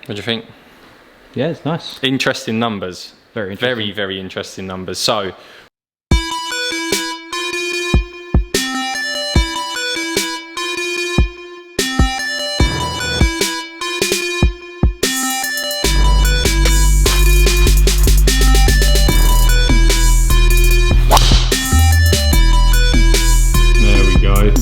What do you think? Yeah, it's nice. Interesting numbers. Very interesting. Very interesting numbers. So, there we go.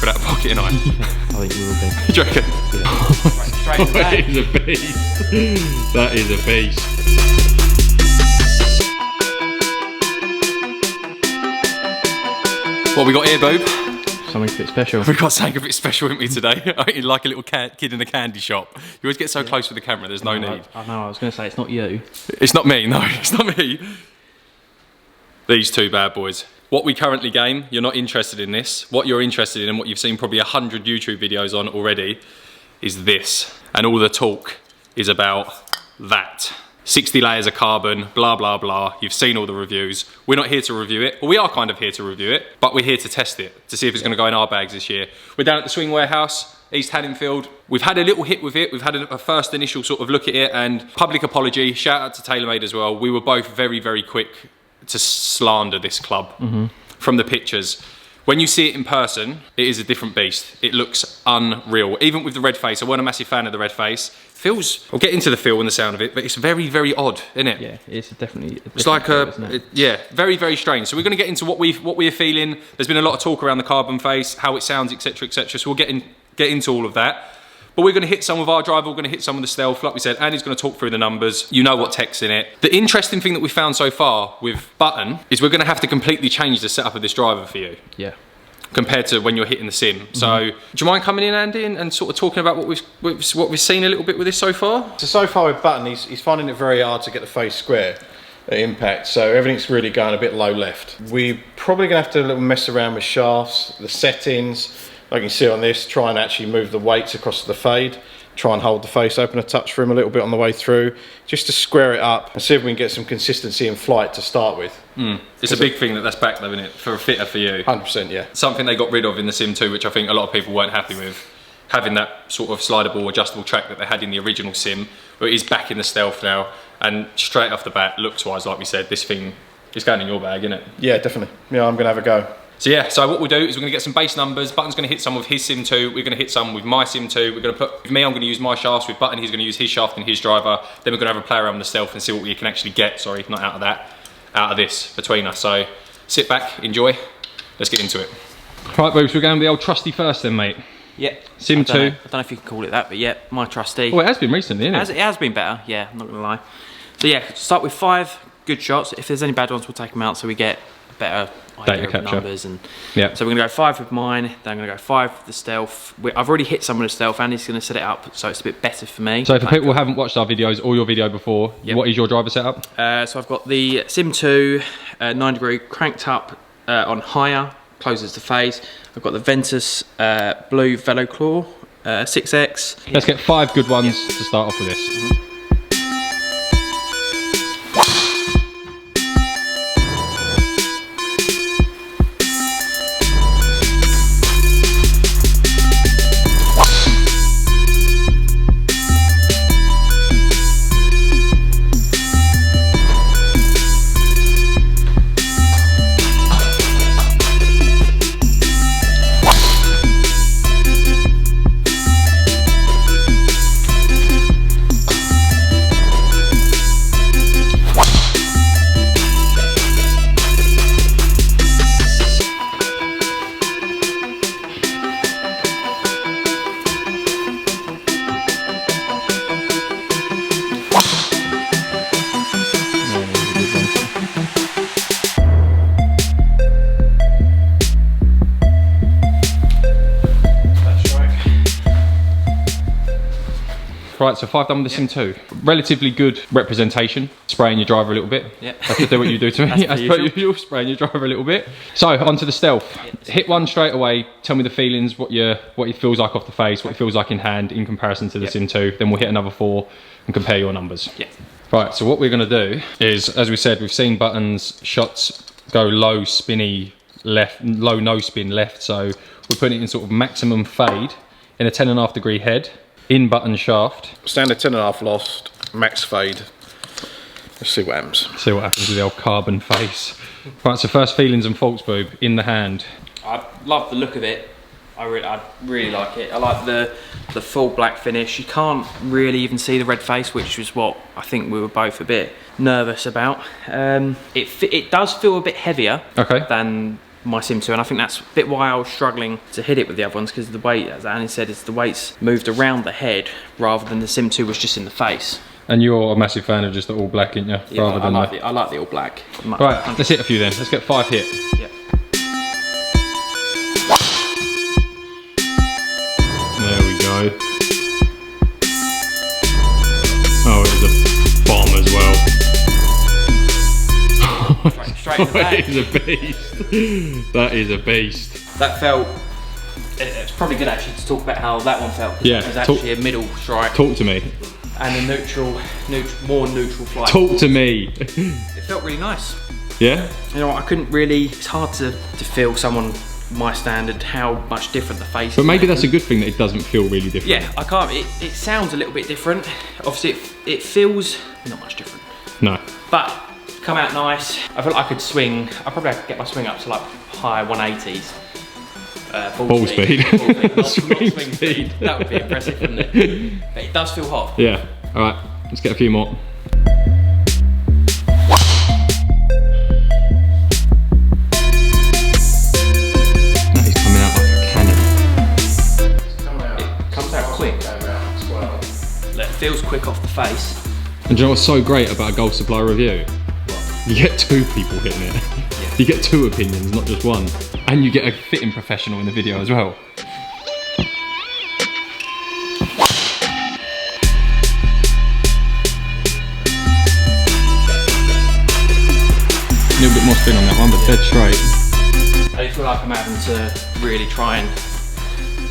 For that pocket, ain't I? I think you will be. Do you reckon? Yeah. Straight in the That bag. is a beast. That is a beast. What we got here, Boob? Something a bit special. We got something a bit special, haven't we, today? Like a little kid in a candy shop. You always get so close with the camera, there's no need. I know, I was going to say, it's not you. It's not me, no, it's not me. These two bad boys. What we currently game, you're not interested in this. What you're interested in and what you've seen probably 100 YouTube videos on already is this. And all the talk is about that. 60 layers of carbon, blah, blah, blah. You've seen all the reviews. We're not here to review it. Well, we are kind of here to review it, but we're here to test it, to see if it's gonna go in our bags this year. We're down at the Swing Warehouse, East Haddonfield. We've had a little hit with it. We've had a first initial sort of look at it, and public apology, shout out to TaylorMade as well. We were both very, very quick to slander this club from the pictures. When you see it in person, it is a different beast. It looks unreal. Even with the red face, I weren't a massive fan of the red face. Feels, I'll get into the feel and the sound of it, but it's very, very odd, isn't it? Yeah, it's definitely. It's like yeah, very, very strange. So we're going to get into what we're feeling. There's been a lot of talk around the carbon face, how it sounds, etc., etc. So we'll get into all of that. But we're going to hit some with our driver, we're going to hit some with the stealth. Like we said, Andy's going to talk through the numbers. You know what tech's in it. The interesting thing that we found so far with Button is we're going to have to completely change the setup of this driver for you. Yeah. Compared to when you're hitting the sim. So, do you mind coming in, Andy, and sort of talking about what we've seen a little bit with this so far? So far with Button, he's finding it very hard to get the face square at impact. So everything's really going a bit low left. We're probably going to have to do a little mess around with shafts, the settings. Like you can see on this, try and actually move the weights across to the fade. Try and hold the face open a touch for him a little bit on the way through, just to square it up and see if we can get some consistency in flight to start with. It's a big thing that's back though, isn't it? For a fitter for you. 100%, yeah. Something they got rid of in the Sim 2, which I think a lot of people weren't happy with. Having that sort of slidable, adjustable track that they had in the original Sim, but it is back in the Stealth now. And straight off the bat, looks-wise, like we said, this thing is going in your bag, isn't it? Yeah, definitely. Yeah, I'm going to have a go. So yeah, so what we'll do is we're going to get some base numbers. Button's going to hit some with his Sim 2. We're going to hit some with my Sim 2. We're going to put, with me, I'm going to use my shafts. With Button, he's going to use his shaft and his driver. Then we're going to have a play around with the Stealth and see what we can actually get, sorry, not out of that, out of this between us. So sit back, enjoy. Let's get into it. Right, Boots, we're going with the old trusty first then, mate. Yeah. Sim 2. I don't know if you can call it that, but yeah, my trusty. Well, it has been recently, isn't it? It has been better, yeah, I'm not going to lie. So yeah, start with 5 good shots. If there's any bad ones, we'll take them out so we get a better idea of the numbers. And yeah. So we're going to go 5 with mine, then I'm going to go 5 with the Stealth. I've already hit some of the Stealth, and he's going to set it up so it's a bit better for me. So for people who haven't watched our videos or your video before, what is your driver setup? So I've got the Sim 2 9 degree cranked up on higher, closes the phase. I've got the Ventus blue Velo Claw 6X. Let's get 5 good ones to start off with this. Right, so 5 done with the Sim 2. Relatively good representation. Spraying your driver a little bit. Yeah. That's to do what you do to me. As per usual, spraying your driver a little bit. So, onto the Stealth. Hit one straight away. Tell me the feelings, what it feels like off the face, what it feels like in hand in comparison to the Sim 2. Then we'll hit another 4 and compare your numbers. Yeah. Right, so what we're going to do is, as we said, we've seen Button's shots go low, spinny left, low no spin left, so we're putting it in sort of maximum fade in a 10.5 degree head, in Button shaft. Standard 10.5 lost, max fade. Let's see what happens. See what happens with the old carbon face. Right, so first feelings and thoughts, Boob, in the hand. I love the look of it. I really like it. I like the full black finish. You can't really even see the red face, which was what I think we were both a bit nervous about. It does feel a bit heavier than my Sim 2, and I think that's a bit why I was struggling to hit it with the other ones, because the weight, as Annie said, is the weight's moved around the head rather than the Sim 2 was just in the face. And you're a massive fan of just the all black, aren't you? Yeah, I like the all black. Right, let's hit a few then. Let's get 5 hit. Yeah. There we go. Oh, it was a bomb as well. Straight in the back. It is a beast. That is a beast. That felt... It's probably good actually to talk about how that one felt. Yeah. It was actually a middle strike. Talk to me. And a more neutral flight. Talk to me. It felt really nice. Yeah? You know, I couldn't really... It's hard to feel someone... my standard, how much different the face is. But maybe that's a good thing that it doesn't feel really different. Yeah, I can't, it sounds a little bit different. Obviously it feels not much different. No. But come out nice. I feel like I could swing, I probably have to get my swing up to like high 180s. Ball speed. Not swing speed. That would be impressive, wouldn't it? But it does feel hot. Yeah. Alright, let's get a few more. Feels quick off the face. And do you know what's so great about a Golf Supply review? You get 2 people hitting it. Yeah. You get 2 opinions, not just one. And you get a fitting professional in the video as well. A little bit more spin on that one, but dead straight. I feel like I'm having to really try and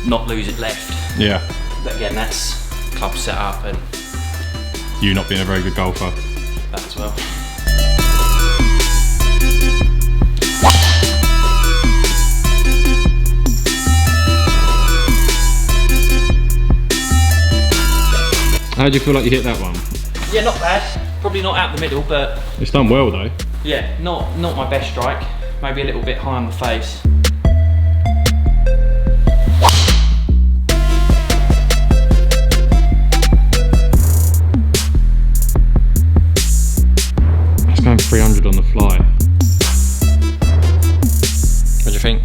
not lose it left. Yeah. But again, that's club setup and you not being a very good golfer. That as well. How do you feel like you hit that one? Yeah, not bad. Probably not out the middle, but it's done well though. Yeah, not my best strike. Maybe a little bit high on the face. Going 300 on the fly. What do you think?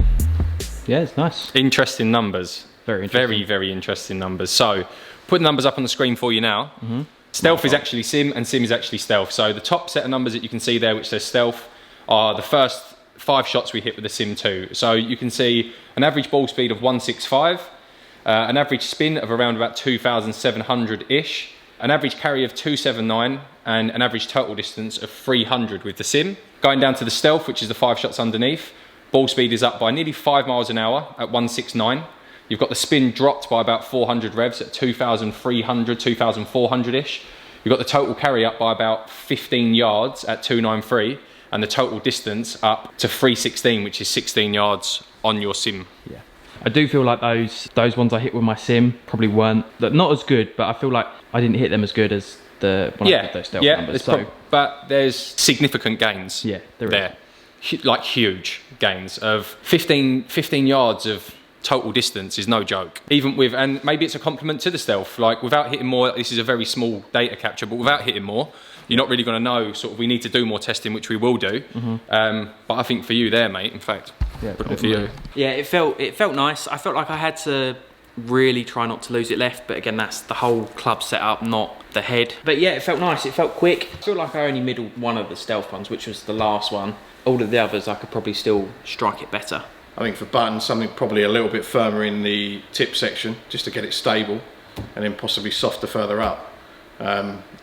Yeah, it's nice. Interesting numbers. Very interesting. Very interesting numbers. So, put the numbers up on the screen for you now. Stealth is actually Sim and Sim is actually Stealth. So the top set of numbers that you can see there which says Stealth are the first 5 shots we hit with the Sim 2. So you can see an average ball speed of 165, an average spin of around about 2,700-ish, an average carry of 279 and an average total distance of 300 with the Sim. Going down to the Stealth, which is the 5 shots underneath, ball speed is up by nearly 5 miles an hour at 169. You've got the spin dropped by about 400 revs at 2,300, 2,400-ish. You've got the total carry up by about 15 yards at 293 and the total distance up to 316, which is 16 yards on your Sim. Yeah. I do feel like those ones I hit with my Sim probably weren't, not as good, but I feel like I didn't hit them as good as when I did those Stealth numbers. But there's significant gains there. Like huge gains of 15 yards of total distance is no joke. Even with, and maybe it's a compliment to the Stealth, like without hitting more, this is a very small data capture, but without hitting more, you're not really going to know, sort of, we need to do more testing, which we will do. But I think for you there, mate, in fact, for you. Yeah, it felt nice. I felt like I had to really try not to lose it left, but again, that's the whole club setup, not the head. But yeah, it felt nice, it felt quick. I feel like I only middled one of the Stealth ones, which was the last one. All of the others, I could probably still strike it better. I think for Button, something probably a little bit firmer in the tip section, just to get it stable, and then possibly softer further up.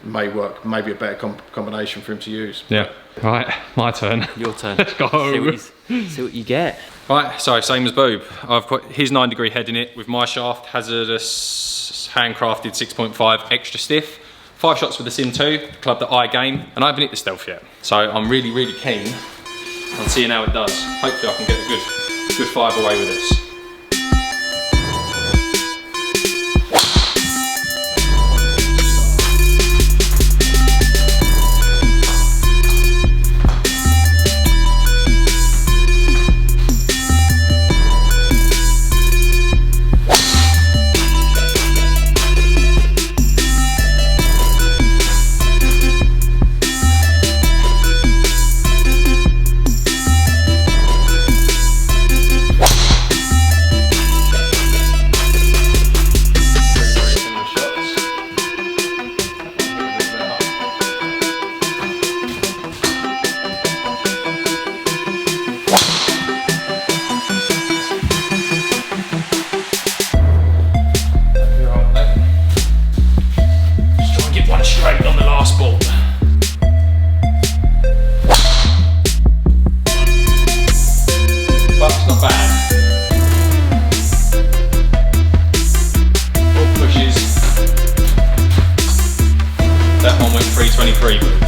May work, maybe a better combination for him to use. Yeah. Right, my turn. Your turn. Let's go. See what you get. Right, so same as Boob. I've put his 9-degree head in it with my shaft, hazardous, handcrafted 6.5, extra stiff. 5 shots with the Sim 2, the club that I game, and I haven't hit the Stealth yet. So I'm really, really keen on seeing how it does. Hopefully I can get a good 5 away with this.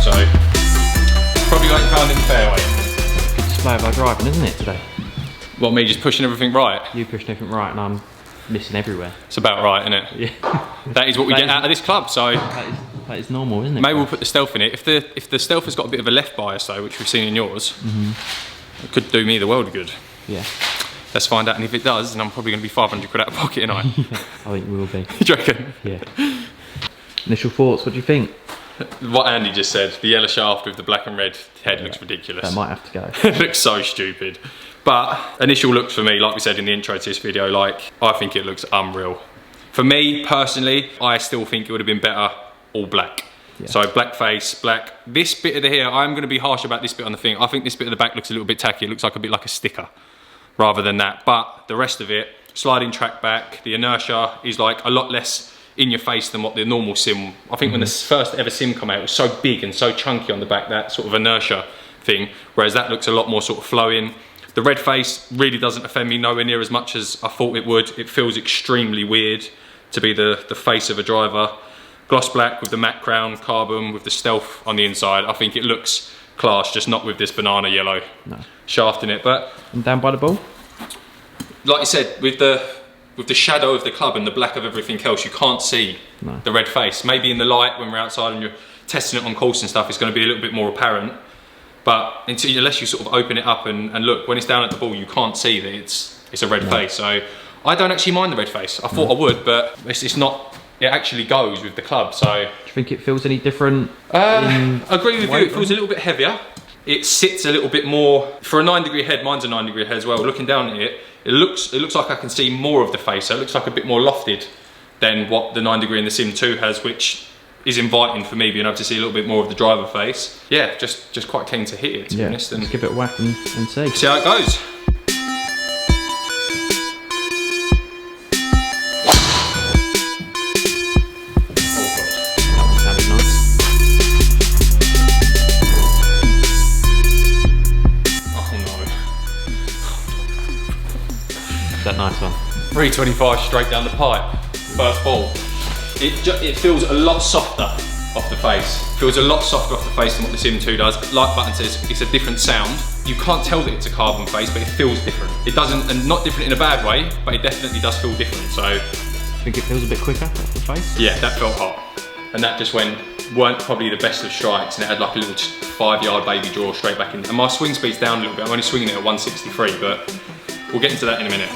So probably like pound in the fairway. Good display of our driving, isn't it, today? Well, me just pushing everything right. You pushing everything right and I'm missing everywhere. It's about right, isn't it? Yeah. That is what we get out of this club. So that is normal, isn't it? maybe we'll put the Stealth in it. If the Stealth has got a bit of a left bias though, which we've seen in yours, it could do me the world of good. Yeah. Let's find out, and if it does, then I'm probably going to be 500 quid out of pocket, ain't I? I think we will be. Do you reckon? Yeah. Initial thoughts, what do you think? What Andy just said, the yellow shaft with the black and red head looks ridiculous. That might have to go. It looks so stupid. But initial looks for me, like we said in the intro to this video, like I think it looks unreal. For me personally, I still think it would have been better all black. Yeah. So black face, black. This bit of the hair, I'm going to be harsh about this bit on the thing. I think this bit of the back looks a little bit tacky. It looks like a bit like a sticker rather than that. But the rest of it, sliding track back, the inertia is like a lot less in your face than what the normal Sim. I think when the first ever Sim came out, it was so big and so chunky on the back, that sort of inertia thing, whereas that looks a lot more sort of flowing. The red face really doesn't offend me nowhere near as much as I thought it would. It feels extremely weird to be the face of a driver. Gloss black with the matte crown, carbon with the Stealth on the inside. I think it looks class, just not with this banana yellow shaft in it. But and down by the ball? Like you said, with the shadow of the club and the black of everything else, you can't see the red face. Maybe in the light when we're outside and you're testing it on course and stuff, it's going to be a little bit more apparent. But unless you sort of open it up and look, when it's down at the ball, you can't see that it's a red face. So I don't actually mind the red face. I thought I would, but it's not. It actually goes with the club. So do you think it feels any different? I agree with you. It feels a little bit heavier. It sits a little bit more for a 9-degree head. Mine's a 9-degree head as well. Looking down at it, it looks like I can see more of the face. So it looks like a bit more lofted than what the 9-degree in the Sim 2 has, which is inviting for me, being able to see a little bit more of the driver face. Yeah, just quite keen to hit it, to be honest. And just give it a whack and see. See how it goes. That nice one. 325 straight down the pipe, first ball. It feels a lot softer off the face. Feels a lot softer off the face than what the Sim 2 does. Like Button says, it's a different sound. You can't tell that it's a carbon face, but it feels different. It doesn't, and not different in a bad way, but it definitely does feel different. So, I think it feels a bit quicker off the face. Yeah, that felt hot, and that just weren't probably the best of strikes, and it had like a little 5-yard baby draw straight back in. And my swing speed's down a little bit. I'm only swinging it at 163, but we'll get into that in a minute.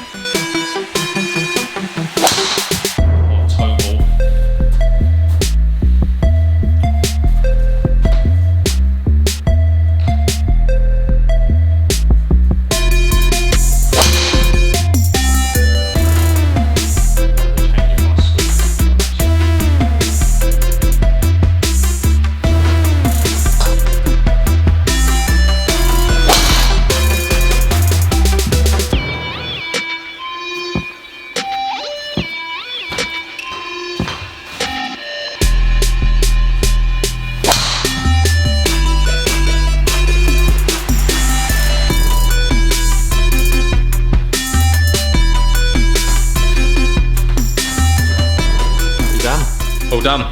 All done.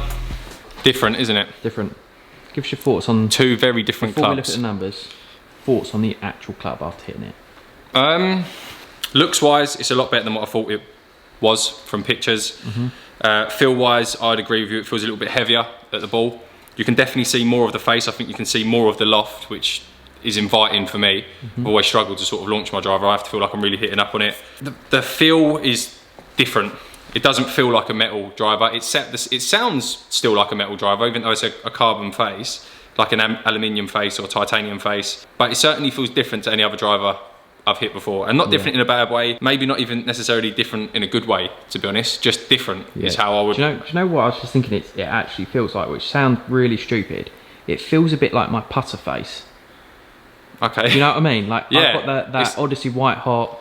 Different, isn't it? Different. Give us your thoughts on two very different before clubs. we look at the numbers. Thoughts on the actual club after hitting it. Looks wise, it's a lot better than what I thought it was from pictures. Feel wise, I'd agree with you. It feels a little bit heavier at the ball. You can definitely see more of the face. I think you can see more of the loft, which is inviting for me. I've always struggled to sort of launch my driver. I have to feel like I'm really hitting up on it. The feel is different. It doesn't feel like a metal driver. It sounds still like a metal driver, even though it's a carbon face, like an aluminium face or titanium face. But it certainly feels different to any other driver I've hit before, and not different in a bad way. Maybe not even necessarily different in a good way, to be honest. Just different is how I would. Do you know what I was just thinking? It actually feels like, which sounds really stupid. It feels a bit like my putter face. Okay. Do you know what I mean? Like I've got that Odyssey White Hot,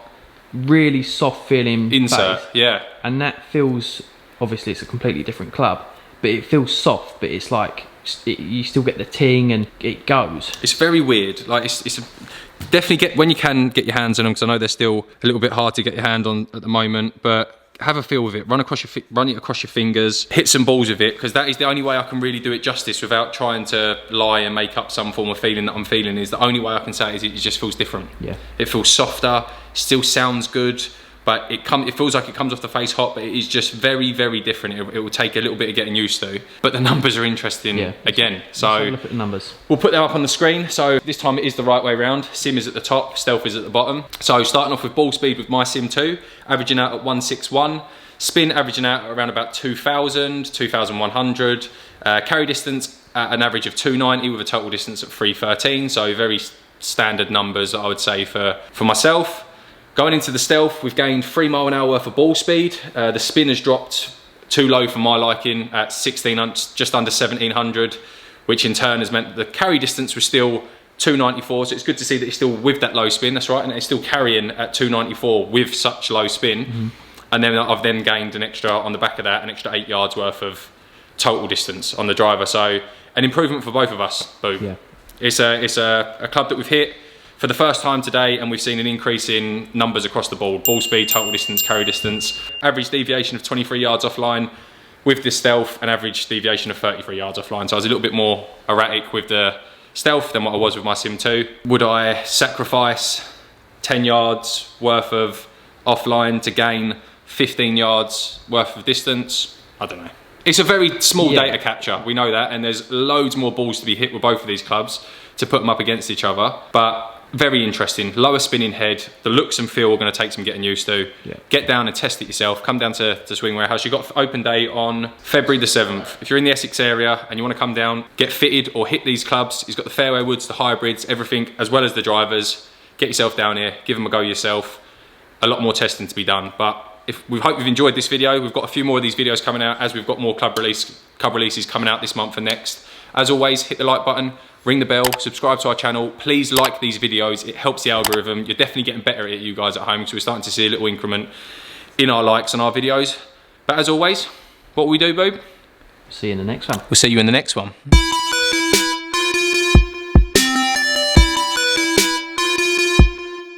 really soft feeling insert. Face, yeah. And that feels, obviously it's a completely different club, but it feels soft. But it's like you still get the ting and it goes. It's very weird. Like definitely get when you can get your hands on them, because I know they're still a little bit hard to get your hand on at the moment, but have a feel with it. Run it across your fingers, hit some balls with it, because that is the only way I can really do it justice without trying to lie and make up some form of feeling that I'm feeling. Is the only way I can say it just feels different. Yeah. It feels softer, still sounds good, but it feels like it comes off the face hot, but it is just very, very different. It will take a little bit of getting used to, but the numbers are interesting again. So let's have a look at the numbers. We'll put them up on the screen. So this time it is the right way round. Sim is at the top, stealth is at the bottom. So starting off with ball speed with my Sim 2, averaging out at 161. Spin averaging out at around about 2,000, 2,100. Carry distance at an average of 290 with a total distance of 313. So very standard numbers, I would say, for myself. Going into the stealth, we've gained 3 mile an hour worth of ball speed. The spin has dropped too low for my liking at 1600, just under 1700, which in turn has meant that the carry distance was still 294. So it's good to see that it's still with that low spin. That's right, and it's still carrying at 294 with such low spin. And then I've gained an extra on the back of that, an extra 8 yards worth of total distance on the driver. So an improvement for both of us. Boom. Yeah. It's a club that we've hit for the first time today, and we've seen an increase in numbers across the board. Ball speed, total distance, carry distance. Average deviation of 23 yards offline with the stealth, and average deviation of 33 yards offline. So I was a little bit more erratic with the stealth than what I was with my Sim 2. Would I sacrifice 10 yards worth of offline to gain 15 yards worth of distance? I don't know. It's a very small data capture, we know that, and there's loads more balls to be hit with both of these clubs to put them up against each other, but very interesting. Lower spinning head, the looks and feel are going to take some getting used to. Get down and test it yourself. Come down to Swing Warehouse. You've got open day on February the 7th. If you're in the Essex area and you want to come down, get fitted or hit these clubs, he's got the fairway woods, the hybrids, everything, as well as the drivers. Get yourself down here, give them a go yourself. A lot more testing to be done, but we hope you've enjoyed this video. We've got a few more of these videos coming out as we've got more club releases coming out this month and next. As always, hit the like button, ring the bell, subscribe to our channel. Please like these videos. It helps the algorithm. You're definitely getting better at it, you guys at home, because we're starting to see a little increment in our likes on our videos. But as always, what will we do, Boob? See you in the next one. We'll see you in the next one.